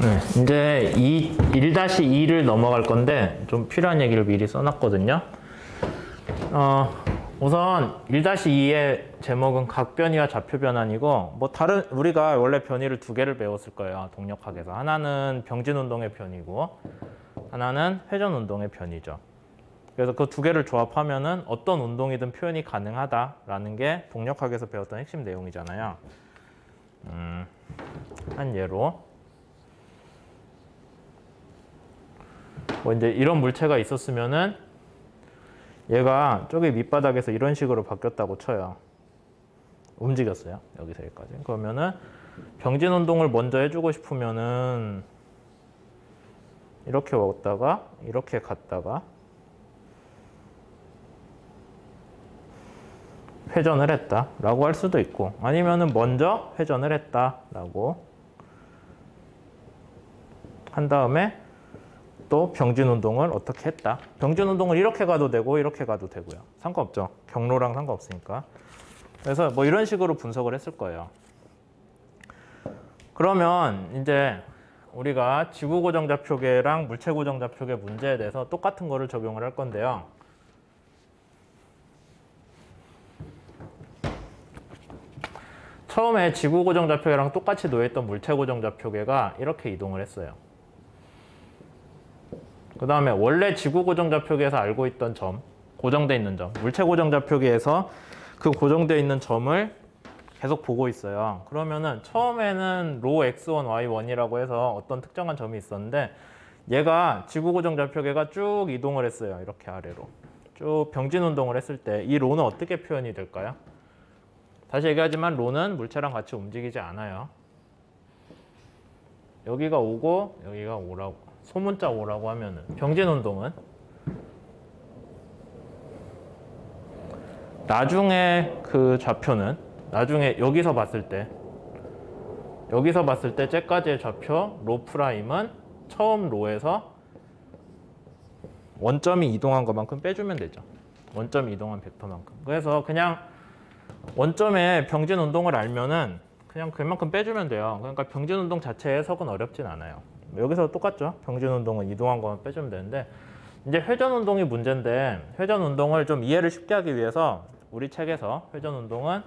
네, 이제 1-2를 넘어갈 건데 좀 필요한 얘기를 미리 써놨거든요. 우선 1-2의 제목은 각변이와 좌표변환이고, 뭐 다른 우리가 원래 변이를 두 개를 배웠을 거예요. 동력학에서. 하나는 병진운동의 변이고 하나는 회전운동의 변이죠. 그래서 그 두 개를 조합하면은 어떤 운동이든 표현이 가능하다라는 게 동력학에서 배웠던 핵심 내용이잖아요. 한 예로 뭐 이제 이런 물체가 있었으면은 얘가 저기 밑바닥에서 이런 식으로 바뀌었다고 쳐요. 움직였어요. 여기서 여기까지. 그러면은 병진 운동을 먼저 해주고 싶으면은 이렇게 왔다가 이렇게 갔다가 회전을 했다라고 할 수도 있고, 아니면은 먼저 회전을 했다라고 한 다음에 또 병진 운동을 어떻게 했다. 병진 운동을 이렇게 가도 되고 이렇게 가도 되고요. 상관없죠. 경로랑 상관없으니까. 그래서 뭐 이런 식으로 분석을 했을 거예요. 그러면 이제 우리가 지구 고정좌표계랑 물체 고정좌표계 문제에 대해서 똑같은 거를 적용을 할 건데요. 처음에 지구 고정좌표계랑 똑같이 놓여있던 물체 고정좌표계가 이렇게 이동을 했어요. 그 다음에 원래 지구 고정좌표계에서 알고 있던 점, 고정되어 있는 점, 물체 고정좌표계에서 그 고정되어 있는 점을 계속 보고 있어요. 그러면은 처음에는 로 x1, y1이라고 해서 어떤 특정한 점이 있었는데, 얘가 지구 고정좌표계가 쭉 이동을 했어요. 이렇게 아래로. 쭉 병진 운동을 했을 때 이 로는 어떻게 표현이 될까요? 다시 얘기하지만 로는 물체랑 같이 움직이지 않아요. 여기가 오고 여기가 오라고, 소문자 오라고 하면은 병진 운동은 나중에 그 좌표는 나중에 여기서 봤을 때 쟤까지의 좌표 로 프라임은 처음 로에서 원점이 이동한 것만큼 빼주면 되죠. 원점이 이동한 벡터만큼. 그래서 그냥 원점의 병진 운동을 알면은 그냥 그만큼 빼주면 돼요. 그러니까 병진 운동 자체의 해석은 어렵진 않아요. 여기서 똑같죠. 병진 운동은 이동한 것만 빼주면 되는데, 이제 회전 운동이 문제인데, 회전 운동을 좀 이해를 쉽게 하기 위해서 우리 책에서 회전 운동은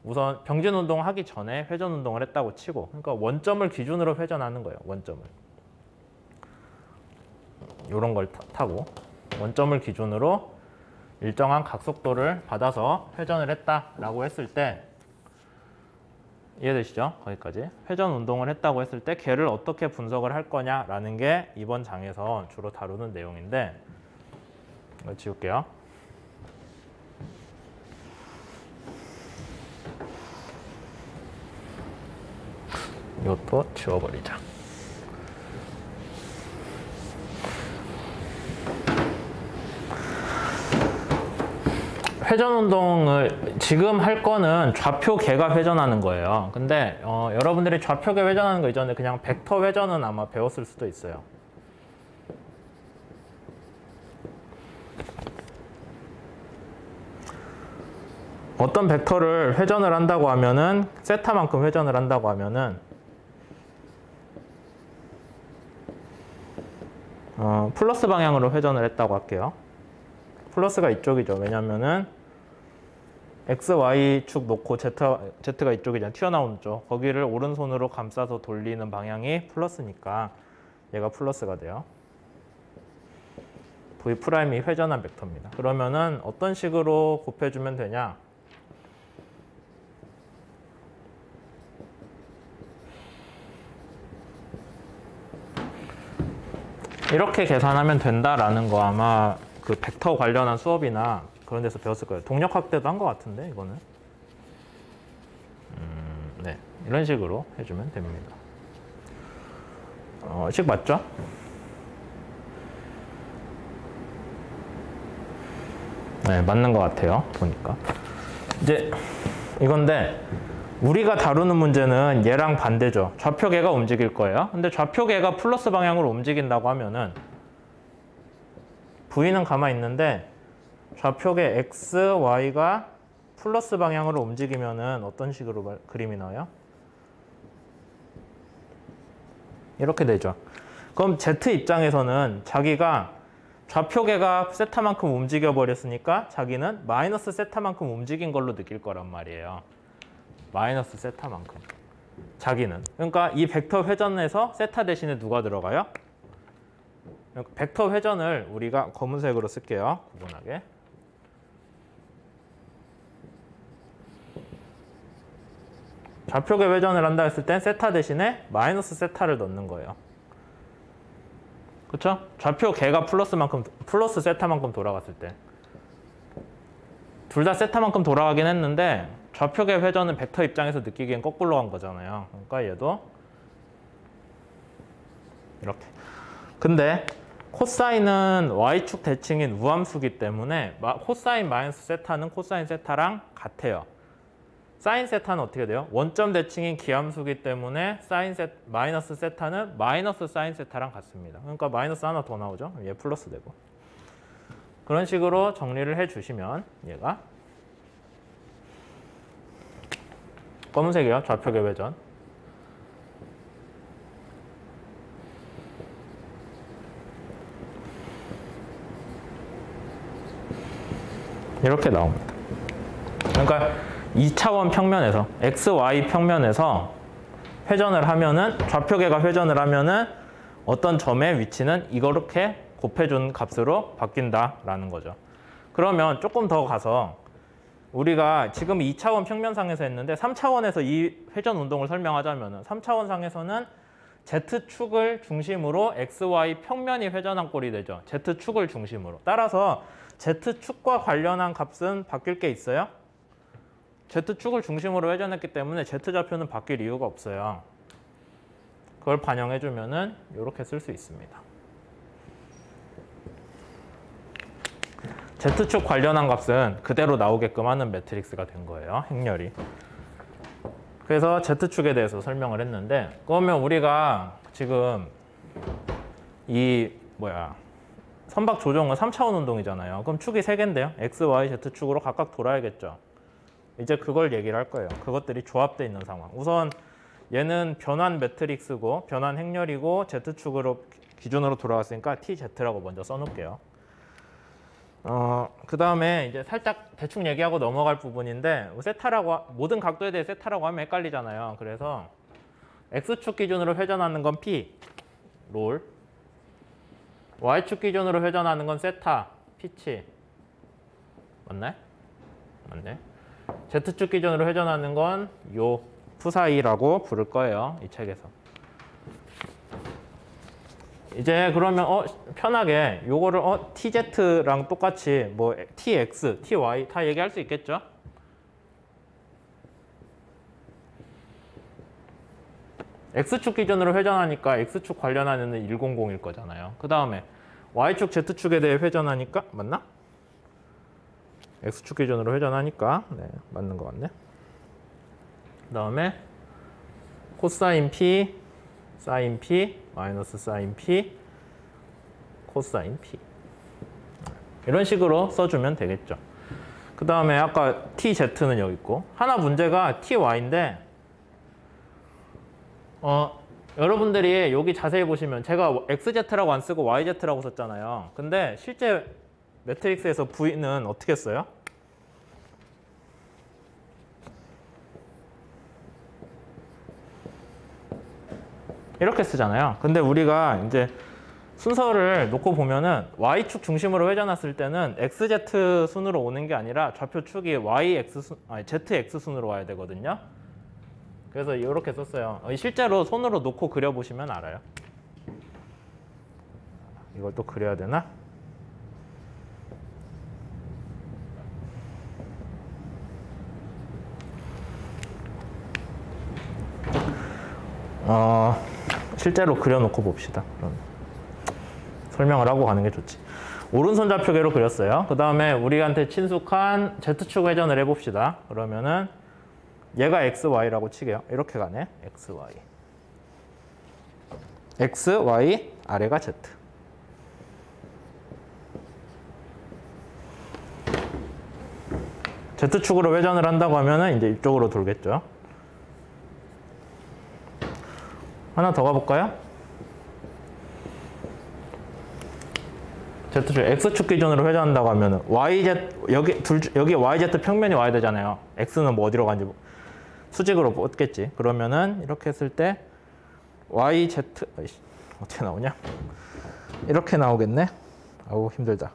우선 병진 운동을 하기 전에 회전 운동을 했다고 치고, 그러니까 원점을 기준으로 회전하는 거예요. 원점을. 이런 걸 타고 원점을 기준으로 일정한 각속도를 받아서 회전을 했다라고 했을 때, 이해되시죠? 거기까지. 회전 운동을 했다고 했을 때 걔를 어떻게 분석을 할 거냐라는 게 이번 장에서 주로 다루는 내용인데, 이거 지울게요. 이것도 지워버리자. 회전 운동을 지금 할 거는 좌표계가 회전하는 거예요. 근데 여러분들이 좌표계 회전하는 거 이전에 그냥 벡터 회전은 아마 배웠을 수도 있어요. 어떤 벡터를 회전을 한다고 하면은, 세타만큼 회전을 한다고 하면은 플러스 방향으로 회전을 했다고 할게요. 플러스가 이쪽이죠. 왜냐면은 x, y 축 놓고 z가 이쪽이잖아요. 튀어나오는 쪽. 거기를 오른손으로 감싸서 돌리는 방향이 플러스니까 얘가 플러스가 돼요. v''이 회전한 벡터입니다. 그러면은 어떤 식으로 곱해주면 되냐? 이렇게 계산하면 된다라는 거 아마 그 벡터 관련한 수업이나 그런 데서 배웠을 거예요. 동력학 때도 한 것 같은데, 이거는. 네, 이런 식으로 해주면 됩니다. 식 맞죠? 네, 맞는 것 같아요. 보니까. 이제 이건데, 우리가 다루는 문제는 얘랑 반대죠. 좌표계가 움직일 거예요. 근데 좌표계가 플러스 방향으로 움직인다고 하면은 V는 가만히 있는데 좌표계 X, Y가 플러스 방향으로 움직이면은 어떤 식으로 그림이 나와요? 이렇게 되죠. 그럼 Z 입장에서는 자기가 좌표계가 세타만큼 움직여 버렸으니까 자기는 마이너스 세타만큼 움직인 걸로 느낄 거란 말이에요. 마이너스 세타만큼. 자기는. 그러니까 이 벡터 회전에서 세타 대신에 누가 들어가요? 벡터 회전을 우리가 검은색으로 쓸게요. 구분하게. 좌표계 회전을 한다 했을 땐 세타 대신에 마이너스 세타를 넣는 거예요. 그렇죠? 좌표계가 플러스 세타만큼 돌아갔을 때. 둘 다 세타만큼 돌아가긴 했는데 좌표계 회전은 벡터 입장에서 느끼기엔 거꾸로 간 거잖아요. 그러니까 얘도 이렇게. 근데 코사인은 y축 대칭인 우함수기 때문에 코사인 마이너스 세타는 코사인 세타랑 같아요. 사인 세타는 어떻게 돼요? 원점 대칭인 기함수기 때문에 마이너스 세타는 마이너스 사인 세타랑 같습니다. 그러니까 마이너스 하나 더 나오죠? 얘 플러스 되고. 그런 식으로 정리를 해주시면 얘가 검은색이요. 좌표계 회전. 이렇게 나옵니다. 그러니까 2차원 평면에서 XY 평면에서 회전을 하면은 좌표계가 회전을 하면은 어떤 점의 위치는 이렇게 곱해준 값으로 바뀐다라는 거죠. 그러면 조금 더 가서 우리가 지금 2차원 평면상에서 했는데 3차원에서 이 회전 운동을 설명하자면은 3차원 상에서는 Z축을 중심으로 XY 평면이 회전한 꼴이 되죠. Z축을 중심으로. 따라서 Z축과 관련한 값은 바뀔 게 있어요? Z축을 중심으로 회전했기 때문에 Z좌표는 바뀔 이유가 없어요. 그걸 반영해주면은 이렇게 쓸 수 있습니다. Z축 관련한 값은 그대로 나오게끔 하는 매트릭스가 된 거예요. 행렬이. 그래서 Z축에 대해서 설명을 했는데 그러면 우리가 지금 선박 조종은 3차원 운동이잖아요. 그럼 축이 3개인데요. X, Y, Z축으로 각각 돌아야겠죠. 이제 그걸 얘기를 할 거예요. 그것들이 조합되어 있는 상황. 우선 얘는 변환 매트릭스고 변환 행렬이고 Z축으로 기준으로 돌아갔으니까 TZ라고 먼저 써놓을게요. 그 다음에 이제 살짝 대충 얘기하고 넘어갈 부분인데 모든 각도에 대해 세타라고 하면 헷갈리잖아요. 그래서 X축 기준으로 회전하는 건 P, 롤. Y축 기준으로 회전하는 건 세타, 피치. 맞나요? 맞네. Z축 기준으로 회전하는 건 요 푸사이라고 부를 거예요. 이 책에서. 이제 그러면 편하게 요거를 TZ랑 똑같이 뭐 TX, TY 다 얘기할 수 있겠죠? X축 기준으로 회전하니까 X축 관련하는 100일 거잖아요. 그 다음에 Y축, Z축에 대해 회전하니까 맞나? X축 기준으로 회전하니까 네, 맞는 것 같네. 그 다음에 코사인 P, 사인 P, 마이너스 사인 P, 코사인 P. 이런 식으로 써주면 되겠죠. 그 다음에 아까 TZ는 여기 있고 하나 문제가 TY인데 여러분들이 여기 자세히 보시면 제가 XZ라고 안 쓰고 YZ라고 썼잖아요. 근데 실제 매트릭스에서 V는 어떻게 써요? 이렇게 쓰잖아요. 근데 우리가 이제 순서를 놓고 보면은 Y축 중심으로 회전했을 때는 XZ 순으로 오는 게 아니라 좌표 축이 ZX 순으로 와야 되거든요. 그래서 이렇게 썼어요. 실제로 손으로 놓고 그려보시면 알아요. 이걸 또 그려야 되나? 실제로 그려놓고 봅시다. 설명을 하고 가는 게 좋지. 오른손 좌표계로 그렸어요. 그 다음에 우리한테 친숙한 Z축 회전을 해봅시다. 그러면은 얘가 XY라고 치게요. 이렇게 가네. XY. X, Y, 아래가 Z. Z축으로 회전을 한다고 하면은 이제 이쪽으로 돌겠죠. 하나 더 가볼까요? Z축 X축 기준으로 회전한다고 하면은 YZ 여기 YZ 평면이 와야 되잖아요. X는 뭐 어디로 간지 수직으로 뽑겠지. 그러면은 이렇게 했을 때 YZ 어떻게 나오냐? 이렇게 나오겠네. 아우 힘들다.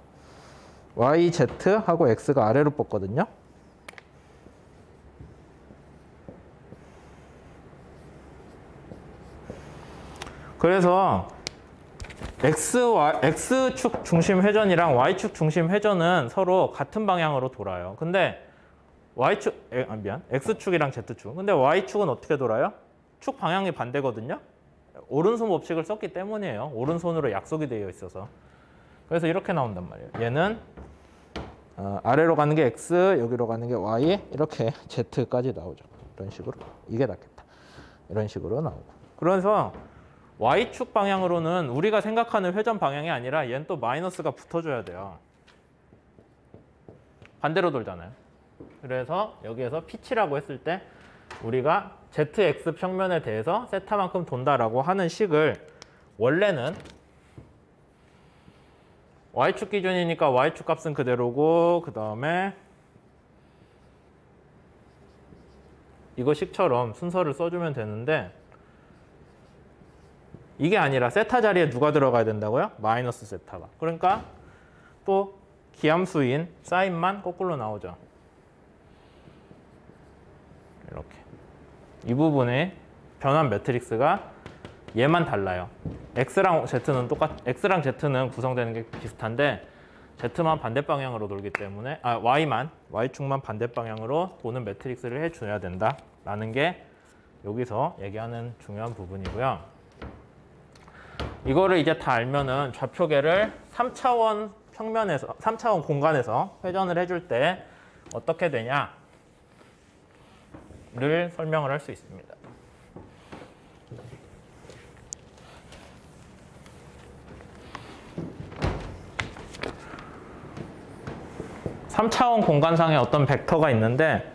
YZ하고 X가 아래로 뻗거든요. 그래서 X축 중심 회전이랑 Y축 중심 회전은 서로 같은 방향으로 돌아요. 근데 X축이랑 Z축. 근데 Y축은 어떻게 돌아요? 축 방향이 반대거든요. 오른손 법칙을 썼기 때문이에요. 오른손으로 약속이 되어 있어서. 그래서 이렇게 나온단 말이에요. 얘는 아래로 가는 게 X, 여기로 가는 게 Y, 이렇게 Z까지 나오죠. 이런 식으로. 이게 낫겠다. 이런 식으로 나오고. 그래서 Y축 방향으로는 우리가 생각하는 회전 방향이 아니라 얘는 또 마이너스가 붙어줘야 돼요. 반대로 돌잖아요. 그래서 여기에서 피치라고 했을 때 우리가 ZX 평면에 대해서 세타만큼 돈다라고 하는 식을 원래는 Y축 기준이니까 Y축 값은 그대로고 그 다음에 이거 식처럼 순서를 써주면 되는데 이게 아니라 세타 자리에 누가 들어가야 된다고요? 마이너스 세타가. 그러니까 또 기함수인 사인만 거꾸로 나오죠. 이렇게. 이 부분에 변환 매트릭스가 얘만 달라요. X랑 Z는 구성되는 게 비슷한데 Z만 반대 방향으로 돌기 때문에 Y축만 반대 방향으로 도는 매트릭스를 해줘야 된다라는 게 여기서 얘기하는 중요한 부분이고요. 이거를 이제 다 알면은 좌표계를 3차원 공간에서 회전을 해줄 때 어떻게 되냐를 설명을 할 수 있습니다. (3차원) 공간상에 어떤 벡터가 있는데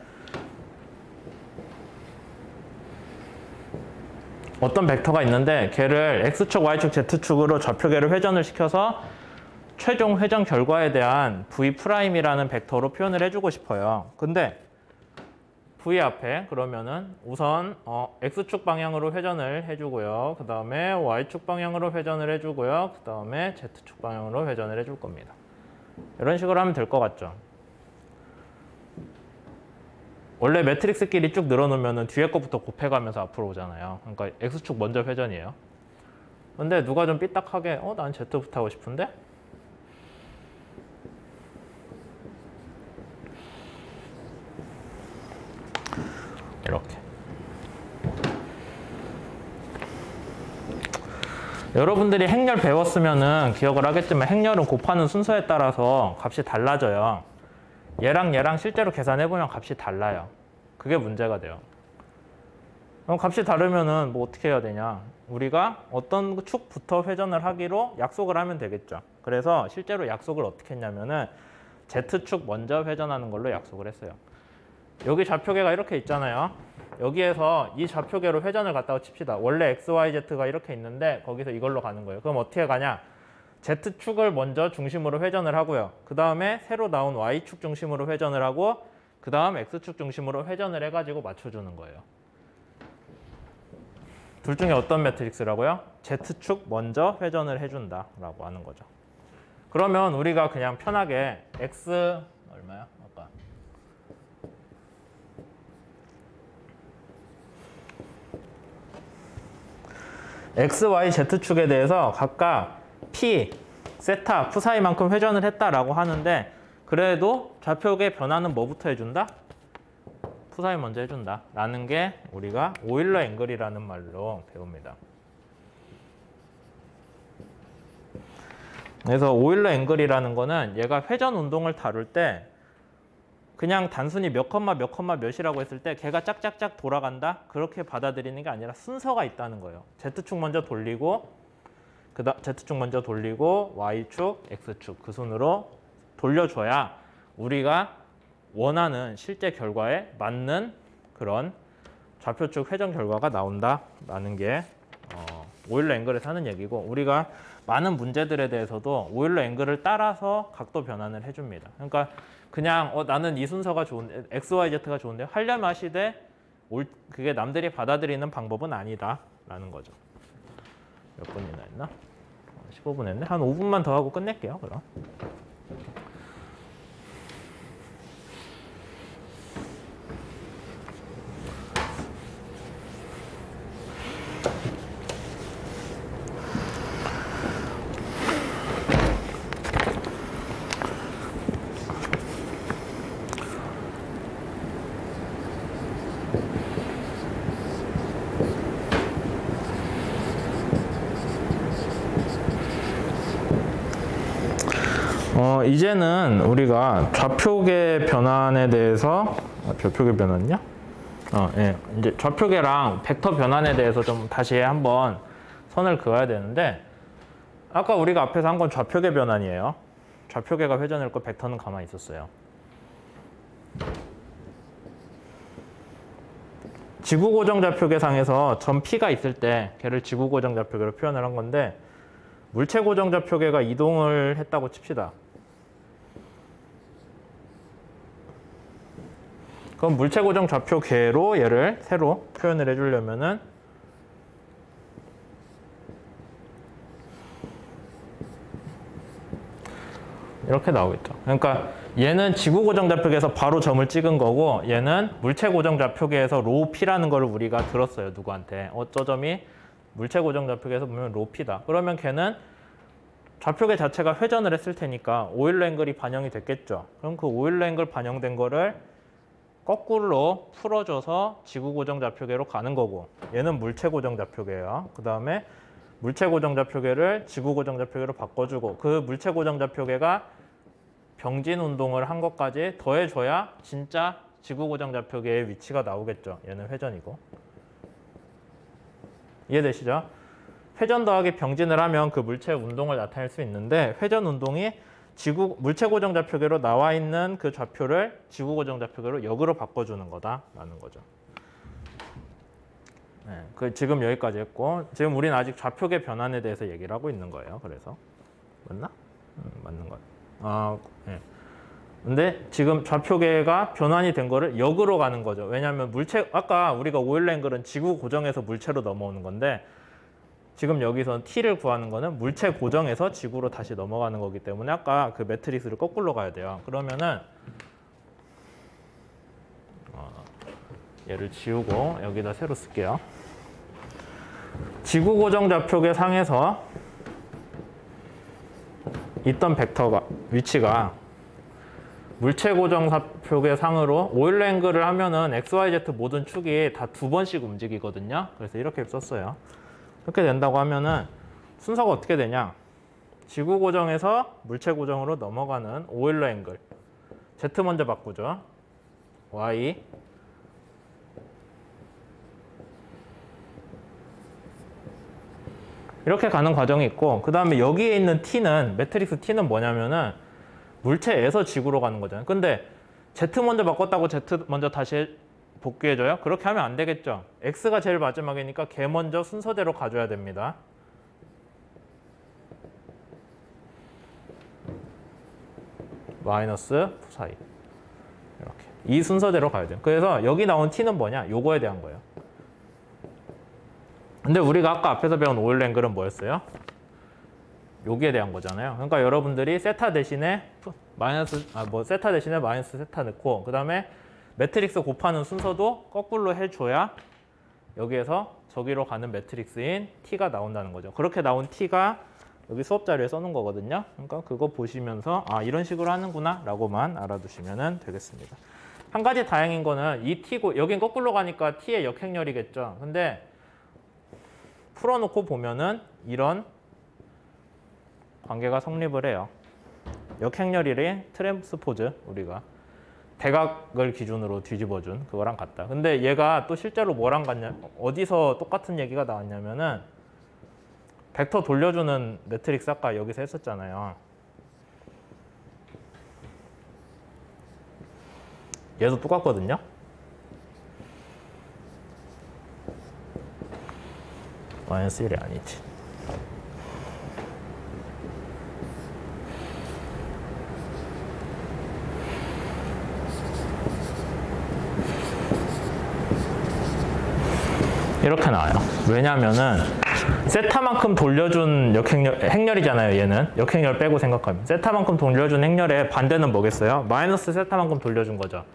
걔를 X축, Y축, Z축으로 좌표계를 회전을 시켜서 최종 회전 결과에 대한 V'이라는 벡터로 표현을 해주고 싶어요. 근데 V 앞에 그러면은 우선 X축 방향으로 회전을 해주고요. 그 다음에 Y축 방향으로 회전을 해주고요. 그 다음에 Z축 방향으로 회전을 해줄 겁니다. 이런 식으로 하면 될 것 같죠? 원래 매트릭스끼리 쭉 늘어놓으면 뒤에 것부터 곱해가면서 앞으로 오잖아요. 그러니까 X축 먼저 회전이에요. 근데 누가 좀 삐딱하게 난 Z부터 하고 싶은데? 이렇게. 여러분들이 행렬 배웠으면은 기억을 하겠지만 행렬은 곱하는 순서에 따라서 값이 달라져요. 얘랑 실제로 계산해보면 값이 달라요. 그게 문제가 돼요. 그럼 값이 다르면은 뭐 어떻게 해야 되냐? 우리가 어떤 축부터 회전을 하기로 약속을 하면 되겠죠. 그래서 실제로 약속을 어떻게 했냐면은 Z축 먼저 회전하는 걸로 약속을 했어요. 여기 좌표계가 이렇게 있잖아요. 여기에서 이 좌표계로 회전을 갔다고 칩시다. 원래 X, Y, Z가 이렇게 있는데 거기서 이걸로 가는 거예요. 그럼 어떻게 가냐? Z축을 먼저 중심으로 회전을 하고요. 그 다음에 새로 나온 Y축 중심으로 회전을 하고 그 다음 X축 중심으로 회전을 해가지고 맞춰주는 거예요. 둘 중에 어떤 매트릭스라고요? Z축 먼저 회전을 해준다라고 하는 거죠. 그러면 우리가 그냥 편하게 X 얼마야? 아까 X, Y, Z축에 대해서 각각 P, 세타, 푸사이만큼 회전을 했다라고 하는데 그래도 좌표계 변화는 뭐부터 해준다? 푸사이 먼저 해준다 라는 게 우리가 오일러 앵글이라는 말로 배웁니다. 그래서 오일러 앵글이라는 거는 얘가 회전 운동을 다룰 때 그냥 단순히 몇 컴마 몇이라고 했을 때 걔가 짝짝짝 돌아간다? 그렇게 받아들이는 게 아니라 순서가 있다는 거예요. Z축 먼저 돌리고 Z축 먼저 돌리고 Y축, X축 그 순으로 돌려줘야 우리가 원하는 실제 결과에 맞는 그런 좌표축 회전 결과가 나온다라는 게 오일러 앵글에서 하는 얘기고 우리가 많은 문제들에 대해서도 오일러 앵글을 따라서 각도 변환을 해줍니다. 그러니까 그냥 나는 이 순서가 좋은데 XYZ가 좋은데 하려면 하시되 그게 남들이 받아들이는 방법은 아니다 라는 거죠. 몇 분이나 했나? 15분 했네? 한 5분만 더 하고 끝낼게요 그럼. 이제는 우리가 좌표계 변환에 대해서 좌표계 변환이냐? 예. 이제 좌표계랑 벡터 변환에 대해서 좀 다시 한번 선을 그어야 되는데 아까 우리가 앞에서 한 건 좌표계 변환이에요. 좌표계가 회전을 했고 벡터는 가만히 있었어요. 지구고정 좌표계상에서 점 P가 있을 때 걔를 지구고정 좌표계로 표현을 한 건데 물체고정 좌표계가 이동을 했다고 칩시다. 그럼 물체고정 좌표계로 얘를 새로 표현을 해주려면은 이렇게 나오겠죠. 그러니까 얘는 지구고정 좌표계에서 바로 점을 찍은 거고 얘는 물체고정 좌표계에서 로 P라는 걸 우리가 들었어요. 누구한테. 저 점이 물체고정 좌표계에서 보면 로 P다. 그러면 걔는 좌표계 자체가 회전을 했을 테니까 오일러 앵글이 반영이 됐겠죠. 그럼 그 오일러 앵글 반영된 거를 거꾸로 풀어줘서 지구고정 좌표계로 가는 거고 얘는 물체고정 좌표계예요. 그 다음에 물체고정 좌표계를 지구고정 좌표계로 바꿔주고 그 물체고정 좌표계가 병진 운동을 한 것까지 더해줘야 진짜 지구고정 좌표계의 위치가 나오겠죠. 얘는 회전이고. 이해되시죠? 회전 더하기 병진을 하면 그 물체 운동을 나타낼 수 있는데 회전 운동이 물체고정 좌표계로 나와 있는 그 좌표를 지구고정 좌표계로 역으로 바꿔주는 거다라는 거죠. 네, 지금 여기까지 했고 지금 우리는 아직 좌표계 변환에 대해서 얘기를 하고 있는 거예요. 그래서 맞나? 맞는 거예요. 네. 근데 지금 좌표계가 변환이 된 거를 역으로 가는 거죠. 왜냐하면 아까 우리가 오일러 앵글은 지구 고정에서 물체로 넘어오는 건데 지금 여기서 T를 구하는 거는 물체 고정에서 지구로 다시 넘어가는 거기 때문에 아까 그 매트릭스를 거꾸로 가야 돼요. 그러면은 얘를 지우고 여기다 새로 쓸게요. 지구 고정 좌표계 상에서 있던 벡터가 위치가 물체 고정 좌표계 상으로 오일러 앵글을 하면은 XYZ 모든 축이 다 2번씩 움직이거든요. 그래서 이렇게 썼어요. 이렇게 된다고 하면은 순서가 어떻게 되냐? 지구 고정에서 물체 고정으로 넘어가는 오일러 앵글. Z 먼저 바꾸죠. Y. 이렇게 가는 과정이 있고 그 다음에 여기에 있는 T는 매트릭스 T는 뭐냐면은 물체에서 지구로 가는 거잖아요. 근데 Z 먼저 바꿨다고 Z 먼저 다시 복귀해줘요? 그렇게 하면 안 되겠죠. X가 제일 마지막이니까 걔 먼저 순서대로 가줘야 됩니다. 마이너스 사이 이렇게 이 순서대로 가야 돼요. 그래서 여기 나온 T는 뭐냐? 요거에 대한 거예요. 근데 우리가 아까 앞에서 배운 오일러 앵글은 뭐였어요? 여기에 대한 거잖아요. 그러니까 여러분들이 세타 대신에 세타 대신에 마이너스 세타 넣고 그 다음에 매트릭스 곱하는 순서도 거꾸로 해줘야 여기에서 저기로 가는 매트릭스인 T가 나온다는 거죠. 그렇게 나온 T가 여기 수업 자료에 써놓은 거거든요. 그러니까 그거 보시면서 이런 식으로 하는구나 라고만 알아두시면 되겠습니다. 한 가지 다행인 거는 이 T고 여긴 거꾸로 가니까 T의 역행렬이겠죠. 근데 풀어놓고 보면은 이런 관계가 성립을 해요. 역행렬이인 트랜스포즈 우리가 대각을 기준으로 뒤집어준 그거랑 같다. 근데 얘가 또 실제로 뭐랑 같냐? 어디서 똑같은 얘기가 나왔냐면은 벡터 돌려주는 매트릭스 아까 여기서 했었잖아요. 얘도 똑같거든요. 마이너스 1이 아니지. 이렇게 나와요. 왜냐면은 세타만큼 돌려준 행렬이잖아요. 얘는 역행렬 빼고 생각하면 세타만큼 돌려준 행렬의 반대는 뭐겠어요? 마이너스 세타만큼 돌려준 거죠.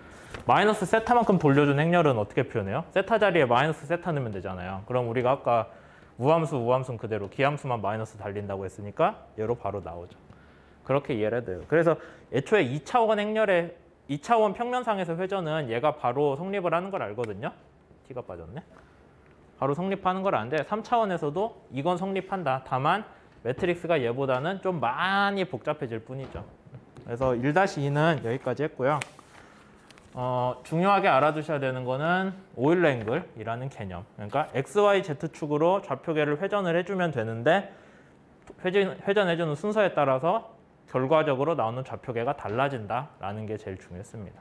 마이너스 세타만큼 돌려준 행렬은 어떻게 표현해요? 세타 자리에 마이너스 세타 넣으면 되잖아요. 그럼 우리가 아까 우함수는 그대로 기함수만 마이너스 달린다고 했으니까 얘로 바로 나오죠. 그렇게 이해를 해야 돼요. 그래서 애초에 2차원 행렬의 2차원 평면상에서 회전은 얘가 바로 성립을 하는 걸 알거든요. T가 빠졌네. 바로 성립하는 걸 아는데 3차원에서도 이건 성립한다. 다만 매트릭스가 얘보다는 좀 많이 복잡해질 뿐이죠. 그래서 1-2는 여기까지 했고요. 중요하게 알아두셔야 되는 거는 오일러 앵글이라는 개념. 그러니까 XY, Z축으로 좌표계를 회전을 해주면 되는데 회전해주는 순서에 따라서 결과적으로 나오는 좌표계가 달라진다라는 게 제일 중요했습니다.